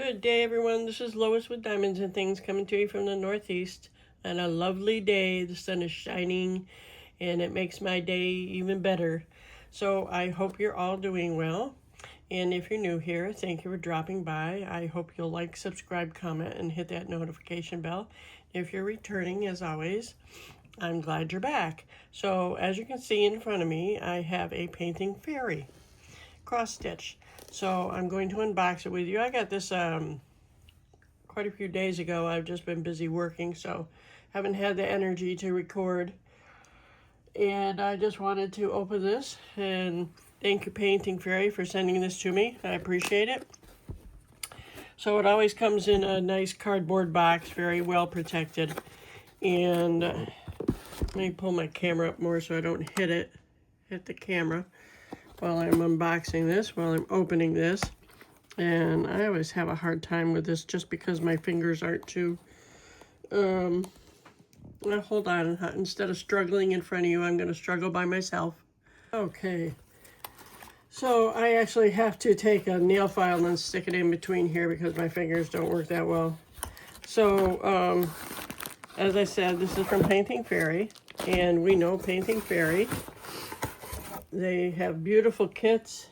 Good day, everyone. This is Lois with Diamonds and Things coming to you from the Northeast on a lovely day. The sun is shining and it makes my day even better. So I hope you're all doing well. And if you're new here, thank you for dropping by. I hope you'll like, subscribe, comment, and hit that notification bell. If you're returning, as always, I'm glad you're back. So as you can see in front of me, I have a painting fairy cross stitch. So I'm going to unbox it with you. I got this quite a few days ago. I've just been busy working, so haven't had the energy to record. And I just wanted to open this and thank you, Painting Fairy, for sending this to me. I appreciate it. So it always comes in a nice cardboard box, very well protected. And let me pull my camera up more so I don't hit the camera while I'm unboxing this, while I'm opening this. And I always have a hard time with this just because my fingers aren't too, well, hold on, instead of struggling in front of you, I'm gonna struggle by myself. Okay, so I actually have to take a nail file and stick it in between here because my fingers don't work that well. So, as I said, this is from Painting Fairy, and we know Painting Fairy. They have beautiful kits.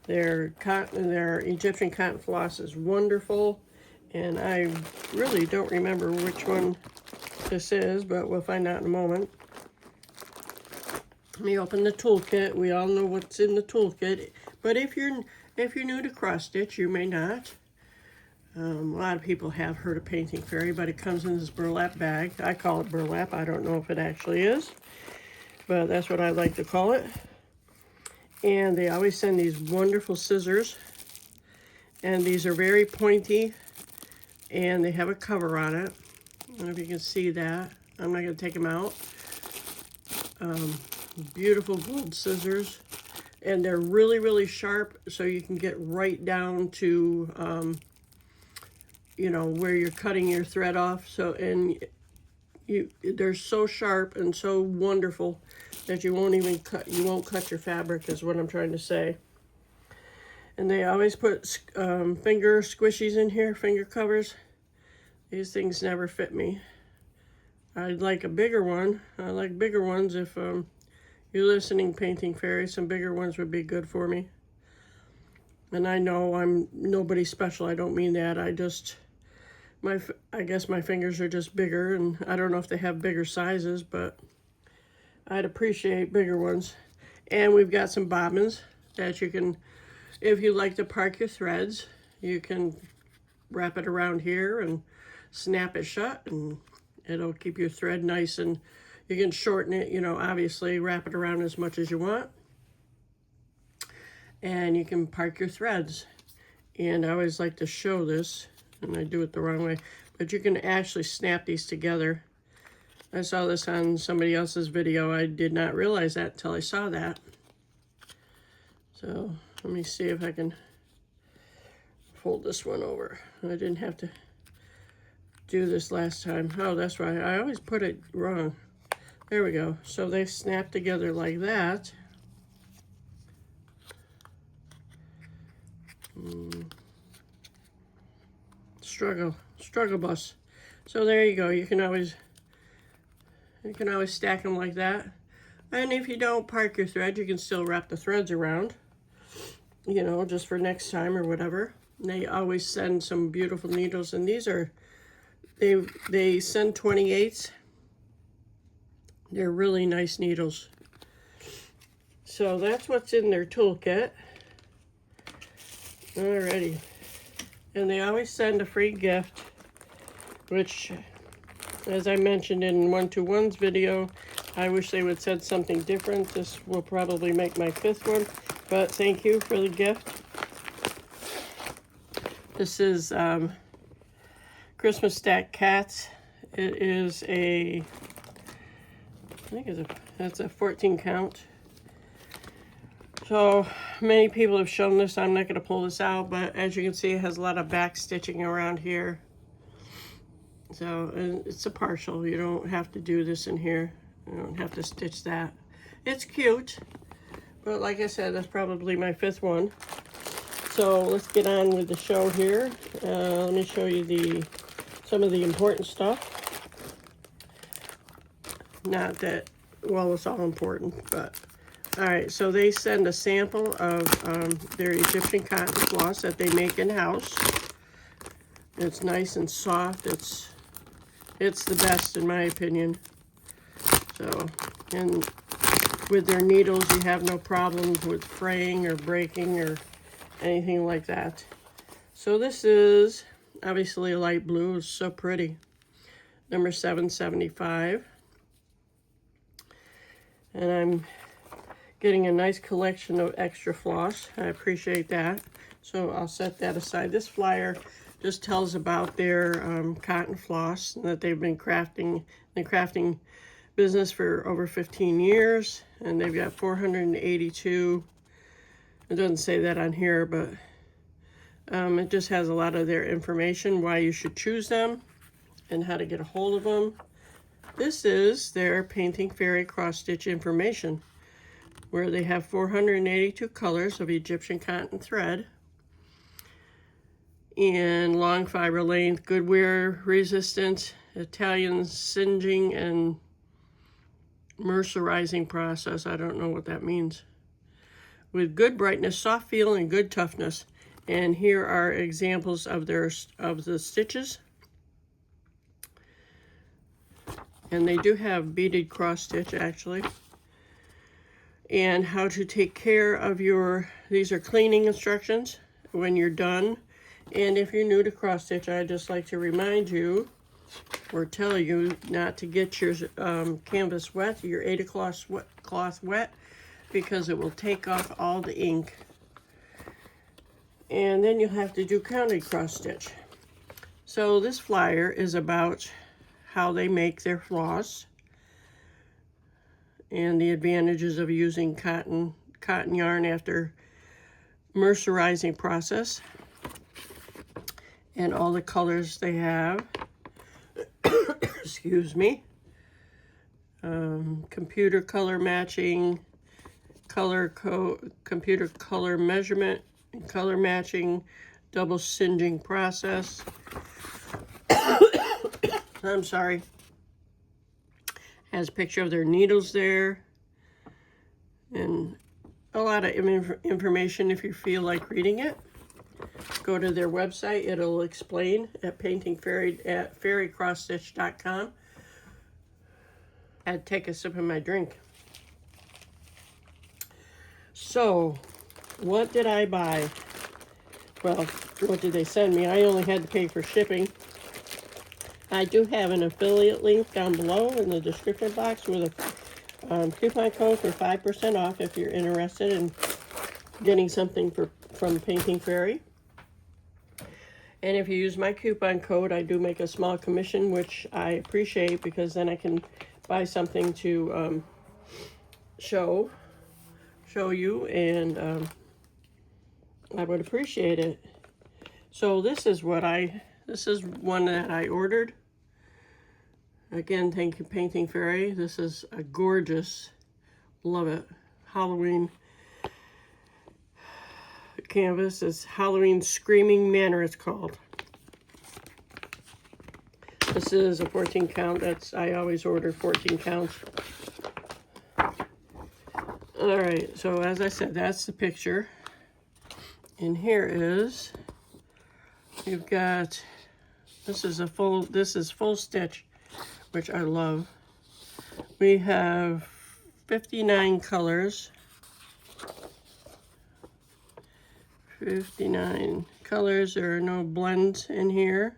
Their Egyptian cotton floss is wonderful, and I really don't remember which one this is, but we'll find out in a moment. Let me open the toolkit. We all know what's in the toolkit, but if you're new to cross stitch, you may not. A lot of people have heard of Painting Fairy, but it comes in this burlap bag. I call it burlap. I don't know if it actually is, but that's what I like to call it. And they always send these wonderful scissors, and these are very pointy, and they have a cover on it. I don't know if you can see that. I'm not going to take them out. Beautiful gold scissors, and they're really, really sharp, so you can get right down to, you know, where you're cutting your thread off. So, and they're so sharp and so wonderful that you won't cut your fabric, is what I'm trying to say. And they always put finger squishies in here, finger covers. These things never fit me. I'd like a bigger one. I like bigger ones. If you're listening, Painting Fairy, some bigger ones would be good for me. And I know I'm nobody special. I don't mean that. I guess my fingers are just bigger, and I don't know if they have bigger sizes, but I'd appreciate bigger ones. And we've got some bobbins that you can, if you like to park your threads, you can wrap it around here and snap it shut, and it'll keep your thread nice, and you can shorten it, you know, obviously wrap it around as much as you want. And you can park your threads. And I always like to show this, and I do it the wrong way, but you can actually snap these together. I saw this on somebody else's video. I did not realize that until I saw that. So let me see if I can fold this one over. I didn't have to do this last time. Oh, that's right. I always put it wrong. There we go. So they snap together like that. Struggle bus. So there you go. You can always stack them like that. And if you don't park your thread, you can still wrap the threads around, you know, just for next time or whatever. And they always send some beautiful needles, and these are, they send 28s. They're really nice needles. So that's what's in their toolkit. Alrighty. And they always send a free gift, which, as I mentioned in 121's video, I wish they would send something different. This will probably make my 5th one, but thank you for the gift. This is Christmas Stack Cats. It is I think that's a 14 count. So many people have shown this. I'm not going to pull this out, but as you can see, it has a lot of back stitching around here. So, and it's a partial. You don't have to do this in here. You don't have to stitch that. It's cute, but like I said, that's probably my 5th one. So let's get on with the show here. Let me show you some of the important stuff. Not that, well, it's all important, but all right. So they send a sample of their Egyptian cotton floss that they make in-house. It's nice and soft. It's the best in my opinion. So, and with their needles, you have no problems with fraying or breaking or anything like that. So this is obviously a light blue. It's so pretty. Number 775. And I'm getting a nice collection of extra floss. I appreciate that. So I'll set that aside. This flyer just tells about their cotton floss and that they've been crafting the crafting business for over 15 years. And they've got 482. It doesn't say that on here, but it just has a lot of their information, why you should choose them and how to get a hold of them. This is their Painting Fairy cross-stitch information, where they have 482 colors of Egyptian cotton thread and long fiber length, good wear resistant, Italian singeing and mercerizing process. I don't know what that means. With good brightness, soft feel, and good toughness. And here are examples of the stitches. And they do have beaded cross stitch actually. And how to take care of these are cleaning instructions when you're done. And if you're new to cross stitch, I'd just like to remind you or tell you not to get your canvas wet, your Ada cloth wet, because it will take off all the ink. And then you'll have to do counted cross stitch. So this flyer is about how they make their floss and the advantages of using cotton yarn after mercerizing process, and all the colors they have. Excuse me. Computer color matching, computer color measurement, color matching, double singeing process. I'm sorry. Has a picture of their needles there. And a lot of information if you feel like reading it. Go to their website. It'll explain at fairycrossstitch.com. I'd take a sip of my drink. So, what did I buy? Well, what did they send me? I only had to pay for shipping. I do have an affiliate link down below in the description box with a coupon code for 5% off if you're interested in getting something from Painting Fairy. And if you use my coupon code, I do make a small commission, which I appreciate because then I can buy something to show you, and I would appreciate it. So this is one that I ordered. Again, thank you, Painting Fairy. This is a gorgeous, love it, Halloween canvas. It's Halloween Screaming Manor, it's called. This is a 14 count. I always order 14 counts. All right, so as I said, that's the picture. And here is, you've got, this is full stitch, which I love. We have 59 colors. 59 colors. There are no blends in here.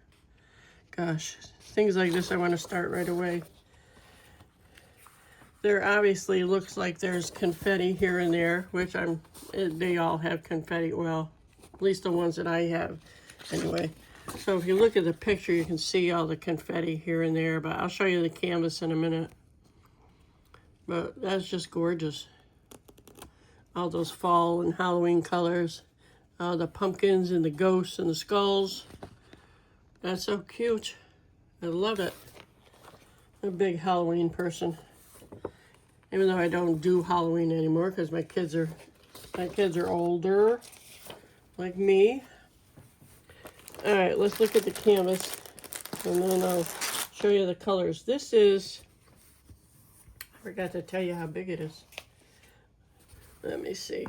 Gosh, things like this I want to start right away. There obviously looks like there's confetti here and there, which they all have confetti. Well, at least the ones that I have anyway. So if you look at the picture, you can see all the confetti here and there, but I'll show you the canvas in a minute. But that's just gorgeous. All those fall and Halloween colors. The pumpkins and the ghosts and the skulls. That's so cute. I love it. I'm a big Halloween person. Even though I don't do Halloween anymore because my kids are older, like me. All right, let's look at the canvas, and then I'll show you the colors. This is, I forgot to tell you how big it is. Let me see.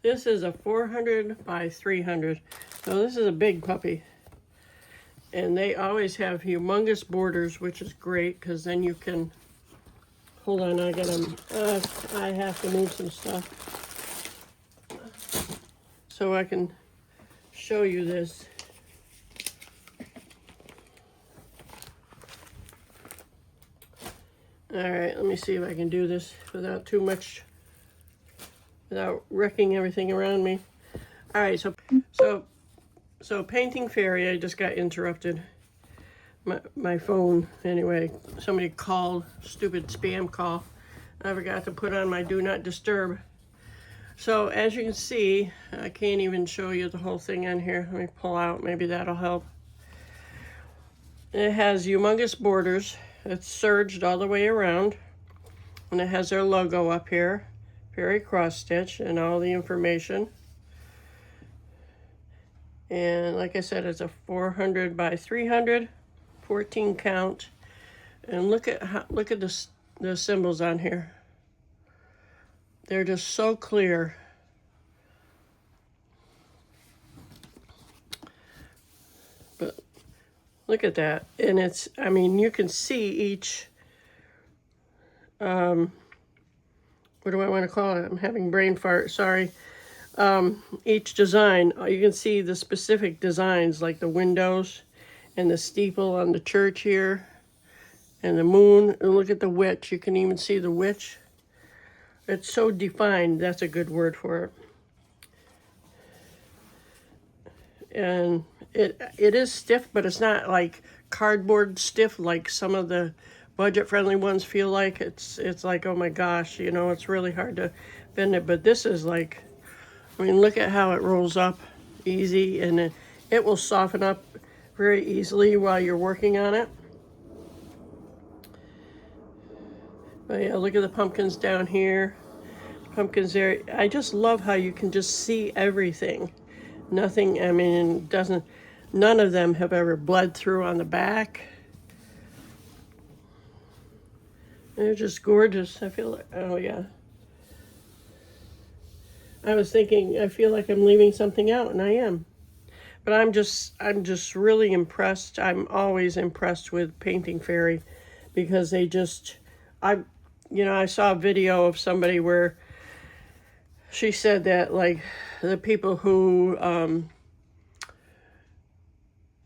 This is a 400 by 300. So this is a big puppy. And they always have humongous borders, which is great, because then you can, hold on, I have to move some stuff. So I can show you this. All right, let me see if I can do this without too much, without wrecking everything around me. All right, so Painting Fairy, I just got interrupted. My phone, anyway, somebody called, stupid spam call. I forgot to put on my do not disturb. So as you can see, I can't even show you the whole thing on here. Let me pull out, maybe that'll help. It has humongous borders. It's serged all the way around. And it has their logo up here. Fairy cross stitch and all the information. And like I said, it's a 400 by 300, 14 count. And look at the symbols on here. They're just so clear. But look at that. And it's, I mean, you can see each, what do I want to call it? I'm having brain fart, sorry. Each design, you can see the specific designs, like the windows and the steeple on the church here, and the moon. And look at the witch. You can even see the witch. It's so defined. That's a good word for it. And it is stiff, but it's not like cardboard stiff like some of the budget-friendly ones feel like. It's like, oh my gosh, you know, it's really hard to bend it. But this is like, I mean, look at how it rolls up easy, and it will soften up very easily while you're working on it. But yeah, look at the pumpkins down here. Pumpkins there. I just love how you can just see everything. Nothing, I mean, none of them have ever bled through on the back. They're just gorgeous. I feel like, oh yeah. I was thinking, I feel like I'm leaving something out, and I am. But I'm just really impressed. I'm always impressed with Painting Fairy, because they just, I saw a video of somebody where she said that, like, the people who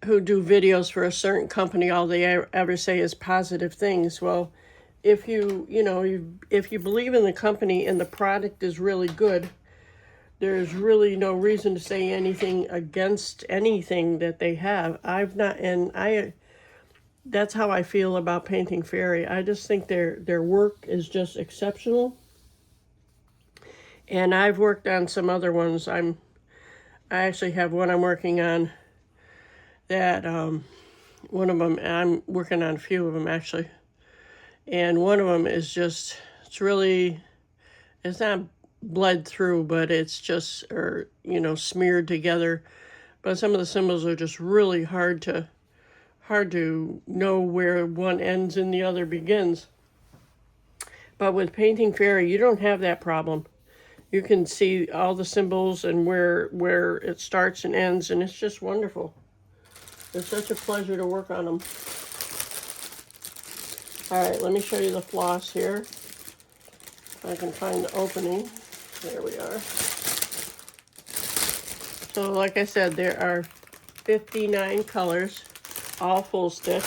do videos for a certain company, all they ever say is positive things. Well, if you believe in the company and the product is really good, there's really no reason to say anything against anything that they have. That's how I feel about Painting Fairy. I just think their work is just exceptional. And I've worked on some other ones. I actually have one I'm working on that, one of them, I'm working on a few of them actually. And one of them is just, it's not bled through, but it's just, smeared together. But some of the symbols are just really hard to know where one ends and the other begins. But with Painting Fairy, you don't have that problem. You can see all the symbols and where it starts and ends, and it's just wonderful. It's such a pleasure to work on them. All right, let me show you the floss here. If I can find the opening. There we are. So like I said, there are 59 colors, all full stitch.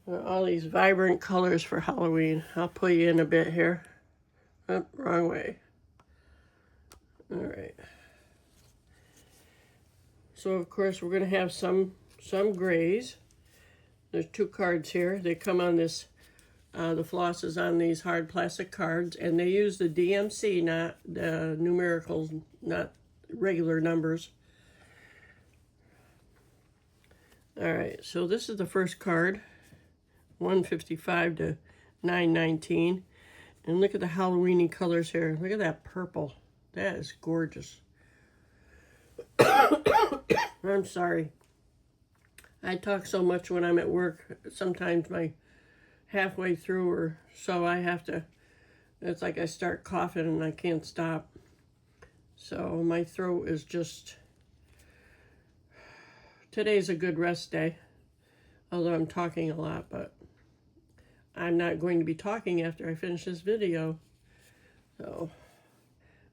All these vibrant colors for Halloween. I'll pull you in a bit here. Oh, wrong way. All right. So of course we're going to have some grays. There's 2 cards here. They come on this, the floss is on these hard plastic cards, and they use the DMC, not the numericals, not regular numbers. All right, so this is the first card, 155 to 919. And look at the Halloweeny colors here. Look at that purple. That is gorgeous. I'm sorry. I talk so much when I'm at work. Sometimes my halfway through or so I have to, it's like I start coughing and I can't stop. So my throat is just, today's a good rest day. Although I'm talking a lot, but I'm not going to be talking after I finish this video. So,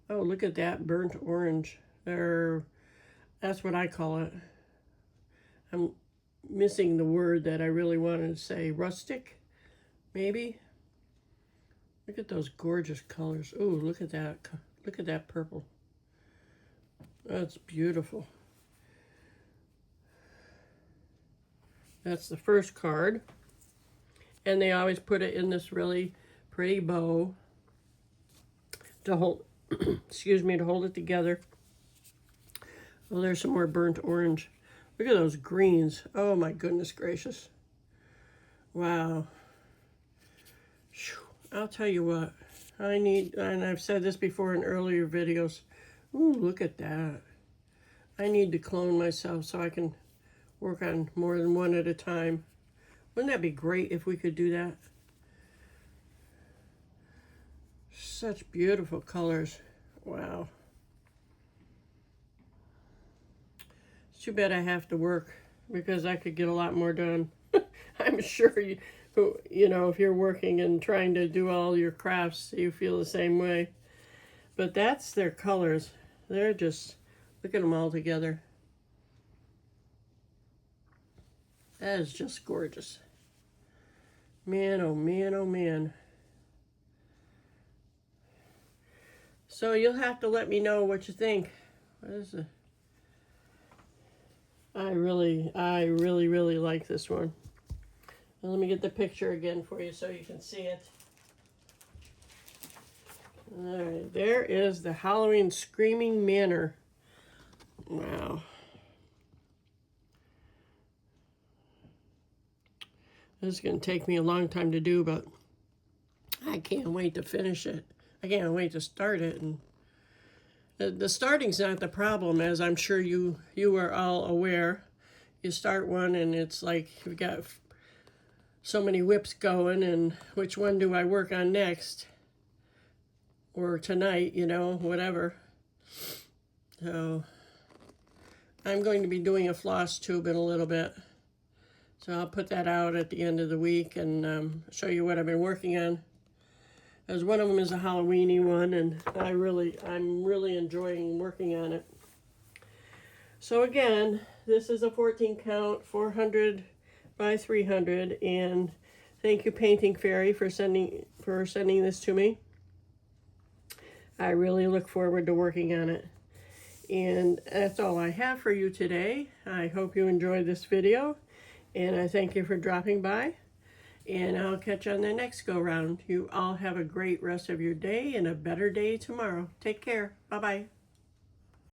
oh, look at that burnt orange. That's what I call it. I'm missing the word that I really wanted to say. Rustic, maybe? Look at those gorgeous colors. Oh, look at that. Look at that purple. That's beautiful. That's the first card. And they always put it in this really pretty bow to hold, excuse me, to hold it together. Oh, there's some more burnt orange. Look at those greens. Oh my goodness gracious. Wow. I'll tell you what, I need, and I've said this before in earlier videos. Ooh, look at that. I need to clone myself so I can work on more than one at a time. Wouldn't that be great if we could do that? Such beautiful colors. Wow. It's too bad I have to work because I could get a lot more done. I'm sure you know, if you're working and trying to do all your crafts, you feel the same way. But that's their colors. They're just, look at them all together. That is just gorgeous. Man, oh man, oh man. So you'll have to let me know what you think. What is it? I really like this one. Now let me get the picture again for you so you can see it. All right, there is the Halloween Screaming Manor. Wow. This is going to take me a long time to do, but I can't wait to finish it. I can't wait to start it. And the starting's not the problem, as I'm sure you are all aware. You start one and it's like you've got so many whips going, and which one do I work on next? Or tonight, you know, whatever. So I'm going to be doing a floss tube in a little bit. So I'll put that out at the end of the week and show you what I've been working on. As one of them is a Halloweeny one, and I'm really enjoying working on it. So again, this is a 14 count, 400 by 300, and thank you Painting Fairy for sending this to me. I really look forward to working on it. And that's all I have for you today. I hope you enjoyed this video, and I thank you for dropping by. And I'll catch you on the next go-round. You all have a great rest of your day and a better day tomorrow. Take care. Bye-bye.